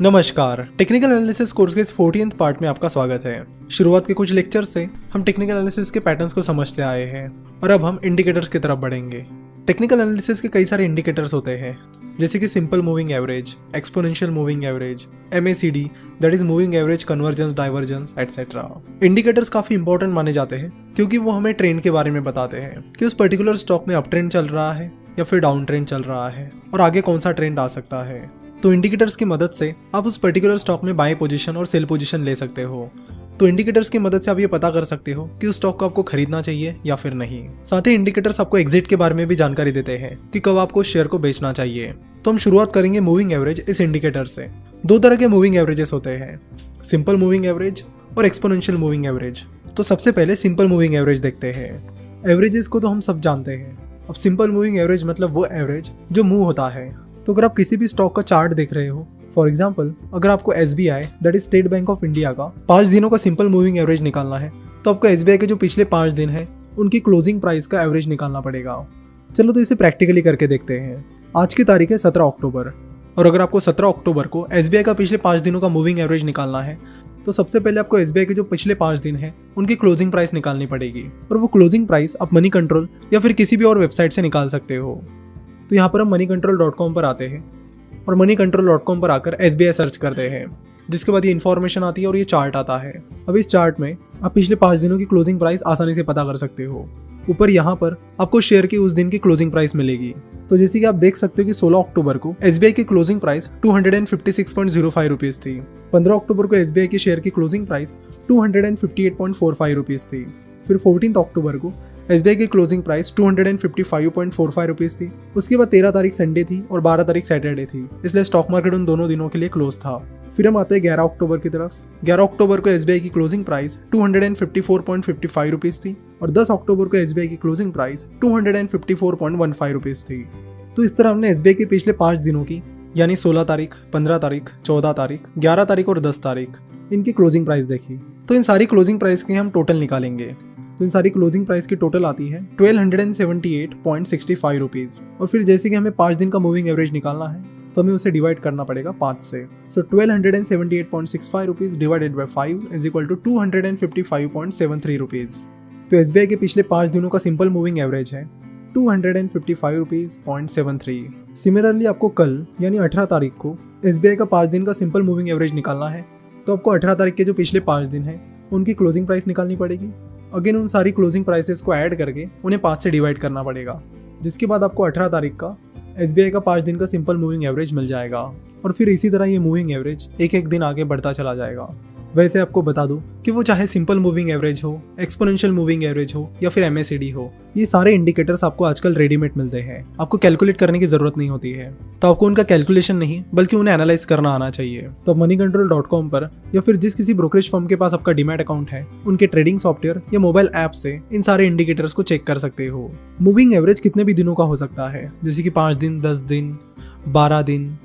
नमस्कार, technical analysis course के इस 14th पार्ट में आपका स्वागत है। शुरुआत के कुछ लेक्चर से हम टेक्निकल एनालिसिस के पैटर्न्स को समझते आए हैं और अब हम इंडिकेटर्स की तरफ बढ़ेंगे। टेक्निकल एनालिसिस के कई सारे इंडिकेटर्स होते हैं, जैसे कि simple moving average, exponential moving average, MACD that is moving average, convergence, divergence etcetera. Indicators काफी इंपॉर्टेंट माने जाते हैं क्योंकि वो हमें ट्रेंड के बारे में बताते हैं कि उस पर्टिकुलर स्टॉक में अप ट्रेंड चल रहा है या फिर डाउन ट्रेंड चल रहा है और आगे कौन सा ट्रेंड आ सकता है। तो इंडिकेटर्स की मदद से आप उस पर्टिकुलर स्टॉक में बाय पोजीशन और सेल पोजीशन ले सकते हो। तो इंडिकेटर्स की मदद से आप ये पता कर सकते हो कि उस स्टॉक को आपको खरीदना चाहिए या फिर नहीं। साथ ही इंडिकेटर्स आपको एग्जिट के बारे में भी जानकारी देते हैं कि कब आपको शेयर को बेचना चाहिए। तो हम शुरुआत करेंगे मूविंग एवरेज इस इंडिकेटर से। दो तरह के मूविंग एवरेजेस होते हैं, सिंपल मूविंग एवरेज और एक्सपोनेंशियल मूविंग एवरेज। तो सबसे पहले सिंपल मूविंग एवरेज देखते हैं। एवरेजेस को तो हम सब जानते हैं। अब सिंपल मूविंग एवरेज मतलब वो एवरेज जो मूव होता है। तो अगर आप किसी भी स्टॉक का चार्ट देख रहे हो, फॉर एग्जाम्पल अगर आपको SBI that is state bank of India का 5 दिनों का सिंपल मूविंग एवरेज निकालना है, तो आपको SBI के जो पिछले 5 दिन है उनकी क्लोजिंग प्राइस का एवरेज निकालना पड़ेगा। चलो तो इसे प्रैक्टिकली करके देखते हैं। आज की तारीख है 17 अक्टूबर और अगर आपको 17 अक्टूबर को SBI का पिछले 5 दिनों का मूविंग एवरेज निकालना है, तो सबसे पहले आपको SBI के जो पिछले 5 दिन है उनकी क्लोजिंग प्राइस निकालनी पड़ेगी और वो क्लोजिंग प्राइस आप मनी कंट्रोल या फिर किसी भी और वेबसाइट से निकाल सकते हो। तो यहाँ पर हम moneycontrol.com पर आते हैं और moneycontrol.com पर आकर SBI सर्च करते हैं, जिसके बाद ये इन्फॉर्मेशन आती है और ये चार्ट आता है। अब इस चार्ट में आप पिछले 5 दिनों की क्लोजिंग प्राइस आसानी से पता कर सकते हो। ऊपर यहाँ पर आपको शेयर की उस दिन की क्लोजिंग प्राइस मिलेगी। तो जैसे कि आप देख सकते हो कि 16 अक्टूबर को SBI की क्लोजिंग प्राइस 256.05 रुपीज़ थी। 15 अक्टूबर को SBI की शेयर की क्लोजिंग प्राइस 258.45 रुपीज़ थी। फिर 14 अक्टूबर को SBI की क्लोजिंग प्राइस 255.45 रुपीज़ थी। उसके बाद 13 तारीख संडे थी और 12 तारीख सैटरडे थी, इसलिए स्टॉक मार्केट उन दोनों दिनों के लिए क्लोज था। फिर हम आते हैं 11 अक्टूबर की तरफ। 11 अक्टूबर को SBI की क्लोजिंग प्राइस 254.55 रुपीज़ थी और 10 अक्टूबर को SBI की क्लोजिंग प्राइस 254.15 रुपीज़ थी। तो इस तरह हमने SBI के पिछले 5 दिनों की यानी 16 तारीख, 15 तारीख, 14 तारीख, 11 तारीख और 10 तारीख इनकी क्लोजिंग प्राइस देखी। तो इन सारी क्लोजिंग प्राइस के हम टोटल निकालेंगे। तो इन सारी क्लोजिंग प्राइस की टोटल आती है 1278.65 रुपीज़। और फिर जैसे कि हमें 5 दिन का मूविंग एवरेज निकालना है, तो हमें उसे डिवाइड करना पड़ेगा 5 से। So 1278.65 rupees divided by 5 is equal to 255.73 rupees. तो SBI के पिछले 5 दिनों का सिंपल मूविंग एवरेज है 255 रुपीज़ 0.73। सिमिलरली आपको कल यानी 18 तारीख को SBI का 5 दिन का सिंपल मूविंग एवरेज निकालना है, तो आपको 18 तारीख के जो पिछले 5 दिन है उनकी क्लोजिंग प्राइस निकालनी पड़ेगी। अगेन उन सारी क्लोजिंग प्राइसेस को ऐड करके उन्हें 5 से डिवाइड करना पड़ेगा, जिसके बाद आपको 18 तारीख का SBI का 5 दिन का सिंपल मूविंग एवरेज मिल जाएगा। और फिर इसी तरह ये मूविंग एवरेज एक एक दिन आगे बढ़ता चला जाएगा। वैसे आपको बता दूं कि वो चाहे सिंपल मूविंग एवरेज हो, एक्सपोनेंशियल मूविंग एवरेज हो या फिर MACD हो, ये सारे इंडिकेटर्स आपको आजकल रेडीमेड मिलते हैं। आपको कैलकुलेट करने की जरूरत नहीं होती है। तो आपको उनका कैलकुलेशन नहीं बल्कि उन्हें एनालाइज करना आना चाहिए। तो moneycontrol.com पर या फिर जिस किसी ब्रोकरेज फर्म के पास आपका डीमैट अकाउंट है, उनके ट्रेडिंग सॉफ्टवेयर या मोबाइल ऐप से इन सारे इंडिकेटर्स को चेक कर सकते हो। मूविंग एवरेज कितने भी दिनों का हो सकता है, जैसे कि 5 दिन, 10 दिन, 12 दिन,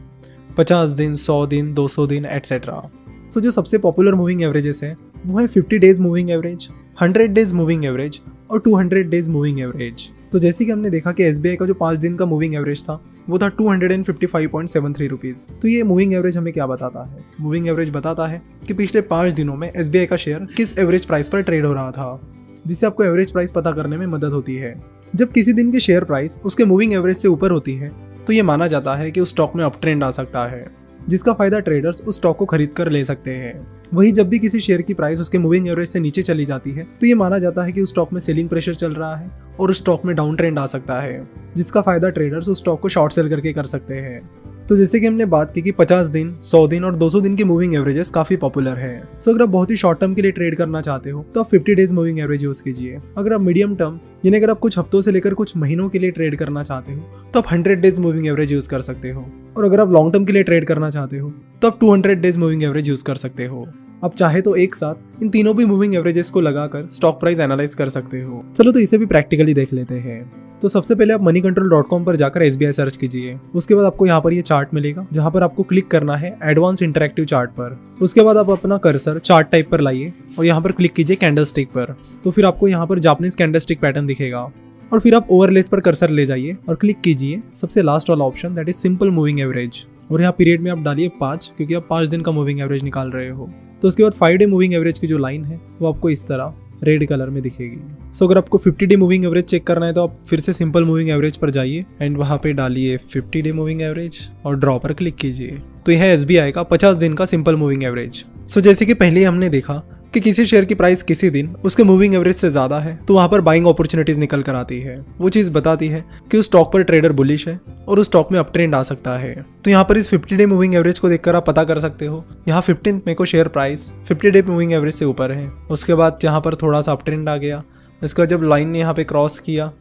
50 दिन, 100 दिन, 200 दिन एटसेट्रा। तो जो सबसे पॉपुलर मूविंग एवरेजेस है वो है 50 days moving average, 100 days moving average और 200 डेज मूविंग एवरेज। तो जैसे कि हमने देखा कि SBI का जो 5 दिन का मूविंग एवरेज था वो था 255.73 रुपीज़। तो ये मूविंग एवरेज हमें क्या बताता है? मूविंग एवरेज बताता है कि पिछले 5 दिनों में SBI का शेयर किस एवरेज प्राइस पर ट्रेड हो रहा था, जिससे आपको एवरेज प्राइस पता करने में मदद होती है। जब किसी दिन की शेयर प्राइस उसके मूविंग एवरेज से ऊपर होती है, तो ये माना जाता है कि उस स्टॉक में अप ट्रेंड आ सकता है, जिसका फायदा ट्रेडर्स उस स्टॉक को खरीद कर ले सकते हैं। वहीं जब भी किसी शेयर की प्राइस उसके मूविंग एवरेज से नीचे चली जाती है, तो ये माना जाता है कि उस स्टॉक में सेलिंग प्रेशर चल रहा है और उस स्टॉक में डाउन ट्रेंड आ सकता है, जिसका फायदा ट्रेडर्स उस स्टॉक को शॉर्ट सेल करके कर सकते हैं। तो जैसे कि हमने बात की कि 50 दिन, 100 दिन और 200 दिन की मूविंग एवरेजेस काफी पॉपुलर है। तो अगर आप बहुत ही शॉर्ट टर्म के लिए ट्रेड करना चाहते हो तो आप 50 डेज मूविंग एवरेज यूज कीजिए। अगर आप मीडियम टर्म यानी अगर आप कुछ हफ्तों से लेकर कुछ महीनों के लिए ट्रेड करना चाहते हो तो आप 100 डेज मूविंग एवरेज यूज कर सकते हो। और अगर आप लॉन्ग टर्म के लिए ट्रेड करना चाहते हो तो आप 200 डेज मूविंग एवरेज यूज कर सकते हो। आप चाहे तो एक साथ इन तीनों भी मूविंग एवरेजेस को लगाकर स्टॉक प्राइस एनालाइज कर सकते हो। चलो तो इसे भी प्रैक्टिकली देख लेते हैं। तो सबसे पहले आप moneycontrol.com पर जाकर SBI सर्च कीजिए। उसके बाद आपको यहाँ पर ये चार्ट मिलेगा, जहाँ पर आपको क्लिक करना है एडवांस इंटरैक्टिव चार्ट पर। उसके बाद आप अपना कर्सर चार्ट टाइप पर लाइए और यहाँ पर क्लिक कीजिए कैंडलस्टिक पर। तो फिर आपको यहाँ पर जापानीज कैंडलस्टिक पैटर्न दिखेगा और फिर आप ओवरलेस पर कर्सर ले जाइए और क्लिक कीजिए सबसे लास्ट वाला option that is simple moving average. और यहाँ पीरियड में आप डालिए 5, क्योंकि आप 5 दिन का मूविंग एवरेज निकाल रहे हो। तो उसके बाद 5 डे मूविंग एवरेज की जो लाइन है वो आपको इस तरह रेड कलर में दिखेगी। सो अगर आपको 50 डे मूविंग एवरेज चेक करना है तो आप फिर से सिंपल मूविंग एवरेज पर जाइए एंड वहाँ पे डालिए 50 डे मूविंग एवरेज और ड्रॉ पर क्लिक कीजिए। तो यह है SBI का 50 दिन का सिंपल मूविंग एवरेज। सो जैसे कि पहले हमने देखा कि किसी शेयर की प्राइस किसी दिन उसके मूविंग एवरेज से ज़्यादा है तो वहाँ पर बाइंग अपॉर्चुनिटीज निकल कर आती है। वो चीज़ बताती है कि उस स्टॉक पर ट्रेडर बुलिश है और उस स्टॉक में अप ट्रेंड आ सकता है। तो यहाँ पर इस 50 डे मूविंग एवरेज को देखकर आप पता कर सकते हो, यहाँ 15 मई को share price 50 day moving average से ऊपर है। उसके बाद यहाँ पर थोड़ा सा अप ट्रेंड आ गया। इसके बाद जब लाइन ने यहाँ पे क्रॉस किया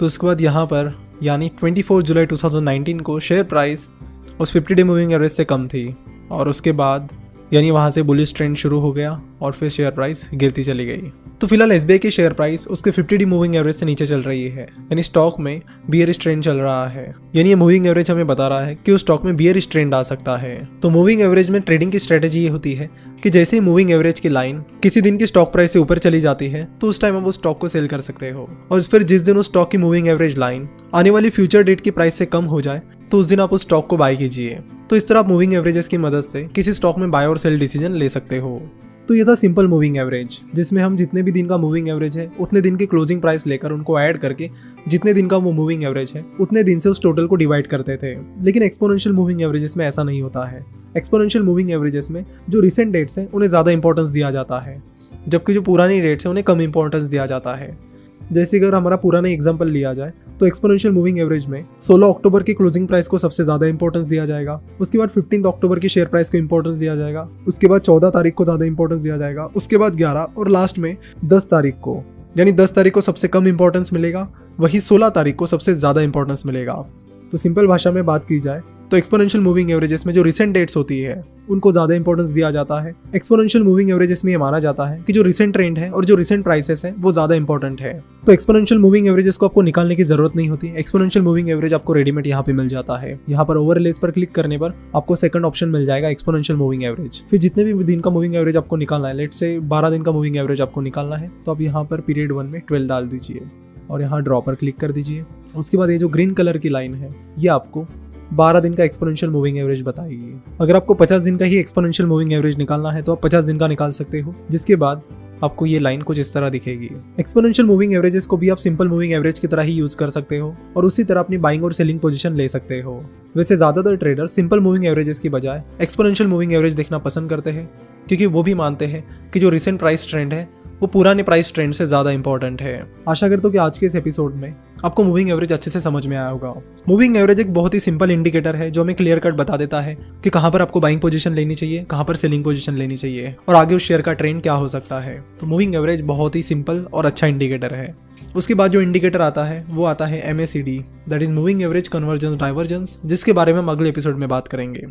तो उसके बाद यहाँ पर यानी 24 जुलाई 2019 को शेयर प्राइस उस 50 डे मूविंग एवरेज से कम थी और उसके बाद यानी वहाँ से बुलिश ट्रेंड शुरू हो गया और फिर शेयर प्राइस गिरती चली गई। तो फिलहाल SBI की शेयर प्राइस उसके 50 डे मूविंग एवरेज से नीचे चल रही है, यानी स्टॉक में बियरिश ट्रेंड चल रहा है। यानी ये मूविंग एवरेज हमें बता रहा है कि उस स्टॉक में बियरिश ट्रेंड आ सकता है। तो मूविंग एवरेज में ट्रेडिंग की स्ट्रेटेजी ये होती है कि जैसे ही मूविंग एवरेज की लाइन किसी दिन की स्टॉक प्राइस से ऊपर चली जाती है तो उस टाइम आप उस स्टॉक को सेल कर सकते हो, और फिर जिस दिन उस स्टॉक की मूविंग एवरेज लाइन आने वाली फ्यूचर डेट की प्राइस से कम हो जाए तो उस दिन आप उस स्टॉक को बाय कीजिए। तो इस तरह आप मूविंग एवरेजेस की मदद से किसी स्टॉक में बाय और सेल डिसीजन ले सकते हो। तो ये था सिंपल मूविंग एवरेज, जिसमें हम जितने भी दिन का मूविंग एवरेज है उतने दिन की क्लोजिंग प्राइस लेकर उनको ऐड करके जितने दिन का वो मूविंग एवरेज है उतने दिन से उस टोटल को डिवाइड करते थे। लेकिन एक्सपोनेंशियल मूविंग एवरेजेस में ऐसा नहीं होता है। एक्सपोनेंशियल मूविंग एवरेजेस में जो रिसेंट डेट्स हैं उन्हें ज़्यादा इंपॉर्टेंस दिया जाता है, जबकि जो पुरानी डेट्स हैं उन्हें कम इंपॉर्टेंस दिया जाता है। जैसे अगर हमारा पुराना एग्जांपल लिया जाए तो एक्सपोनेंशियल मूविंग एवरेज में 16 अक्टूबर की क्लोजिंग प्राइस को सबसे ज़्यादा इंपॉर्टेंस दिया जाएगा। उसके बाद 15 अक्टूबर की शेयर प्राइस को इंपॉर्टेंस दिया जाएगा। उसके बाद 14 तारीख को ज़्यादा इंपॉर्टेंस दिया जाएगा। उसके बाद 11 और लास्ट में 10 तारीख को, यानी 10 तारीख को सबसे कम इंपॉर्टेंस मिलेगा, वही 16 तारीख को सबसे ज़्यादा इंपॉर्टेंस मिलेगा। तो सिंपल भाषा में बात की जाए तो एक्सपोनेंशियल मूविंग एवरेजेस में जो रिसेंट डेट्स होती है उनको ज़्यादा इंपॉर्टेंस दिया जाता है। एक्सपोनेंशियल मूविंग एवरेजेस में ये माना जाता है कि जो रिसेंट ट्रेंड है और जो रिसेंट प्राइसेस है वो ज़्यादा इंपॉर्टेंट है। तो एक्सपोनेंशियल मूविंग एवरेजेस को आपको निकालने की जरूरत नहीं होती। एक्सपोनेंशियल मूविंग एवरेज आपको रेडीमेड यहाँ पे मिल जाता है। यहाँ पर ओवरलेस पर क्लिक करने पर आपको सेकंड ऑप्शन मिल जाएगा एक्सपोनेंशियल मूविंग एवरेज। फिर जितने भी दिन का मूविंग एवरेज आपको निकालना है, लेट से 12 दिन का मूविंग एवरेज आपको निकालना है, तो आप यहाँ पर पीरियड 1 में 12 डाल दीजिए और यहाँ ड्रॉ पर क्लिक कर दीजिए। उसके बाद ये जो ग्रीन कलर की लाइन है ये आपको 12 दिन का एक्सपोनेंशियल मूविंग एवरेज बताएगी। अगर आपको 50 दिन का ही एक्सपोनेंशियल मूविंग एवरेज निकालना है तो आप 50 दिन का निकाल सकते हो, जिसके बाद आपको ये लाइन कुछ इस तरह दिखेगी। एक्सपोनेंशियल मूविंग एवरेजेस को भी आप सिंपल मूविंग एवरेज की तरह ही यूज कर सकते हो और उसी तरह अपनी बाइंग और सेलिंग पोजीशन ले सकते हो। वैसे ज्यादातर ट्रेडर सिंपल मूविंग एवरेजेस की बजाय एक्सपोनेंशियल मूविंग एवरेज देखना पसंद करते हैं, क्योंकि वो भी मानते हैं कि जो रिसेंट प्राइस ट्रेंड है वो पुराने प्राइस ट्रेंड से ज़्यादा इंपॉर्टेंट है। आशा करता हूँ कि आज के इस एपिसोड में आपको मूविंग एवरेज अच्छे से समझ में आया होगा। मूविंग एवरेज एक बहुत ही सिंपल इंडिकेटर है जो हमें क्लियर कट बता देता है कि कहाँ पर आपको बाइंग पोजीशन लेनी चाहिए, कहाँ पर सेलिंग पोजीशन लेनी चाहिए और आगे उस शेयर का ट्रेंड क्या हो सकता है। तो मूविंग एवरेज बहुत ही सिंपल और अच्छा इंडिकेटर है। उसके बाद जो इंडिकेटर आता है वो आता है MACD, that is moving average convergence divergence, जिसके बारे में हम अगले एपिसोड में बात करेंगे।